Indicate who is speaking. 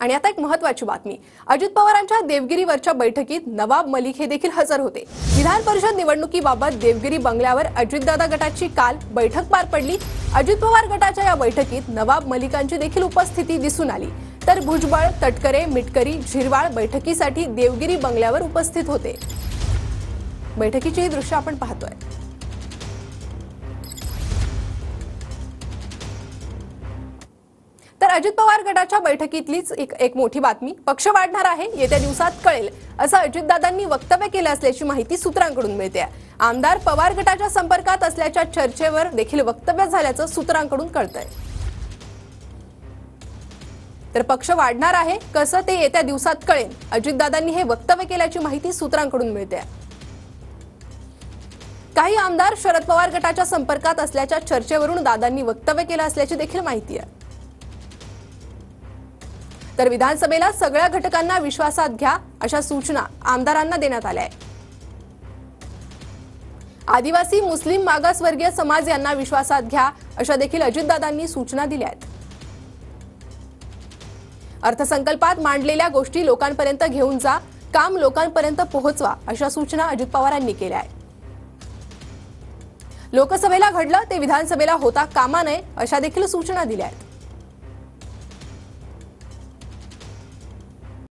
Speaker 1: आणि आता एक महत्त्वाची बातमी। अजित पवारांच्या देवगिरीवरच्या बैठकीत नवाब मलिक हे देखील हजर होते। विधान परिषद निवडणुकीबाबत देवगिरी बंगल्यावर अजितदादा गटाची काल बैठक पार पडली। अजित पवार गटाच्या या बैठकीत नवाब मलिकांची देखील उपस्थिती दिसून आली। तर भुजबळ, तटकरे, मिटकरी, झिरवाळ बैठकीसाठी देवगिरी बंगल्यावर उपस्थित होते। बैठकीची ही दृश्य आपण पाहतोय। तर अजित पवार गटाच्या बैठकीतलीच एक मोठी बातमी। पक्ष वाढणार आहे, येत्या दिवसात कळेल असं अजितदादांनी वक्तव्य केलं असल्याची माहिती सूत्रांकडून मिळते। आमदार पवार गटाच्या संपर्कात असल्याच्या चर्चेवर देखील वक्तव्य झाल्याचं सूत्रांकडून कळतंय। तर पक्ष वाढणार आहे, कसं ते येत्या दिवसात कळेल, अजितदादांनी हे वक्तव्य केल्याची माहिती सूत्रांकडून मिळते। काही आमदार शरद पवार गटाच्या संपर्कात असल्याच्या चर्चेवरून दादांनी वक्तव्य केलं असल्याची देखील माहिती आहे। तर विधानसभेला सगळ्या घटकांना विश्वासात घ्या अशा सूचना आमदारांना देण्यात आल्या आहेत। आदिवासी, मुस्लिम, मागासवर्गीय समाज यांना विश्वासात घ्या अशा देखील अजितदादांनी सूचना दिल्या आहेत। अर्थसंकल्पात मांडलेल्या गोष्टी लोकांपर्यंत घेऊन जा, काम लोकांपर्यंत पोहोचवा अशा सूचना अजित पवारांनी केल्या आहेत। लोकसभेला घडलं ते विधानसभेला होता कामा नये अशा देखील सूचना दिल्या आहेत।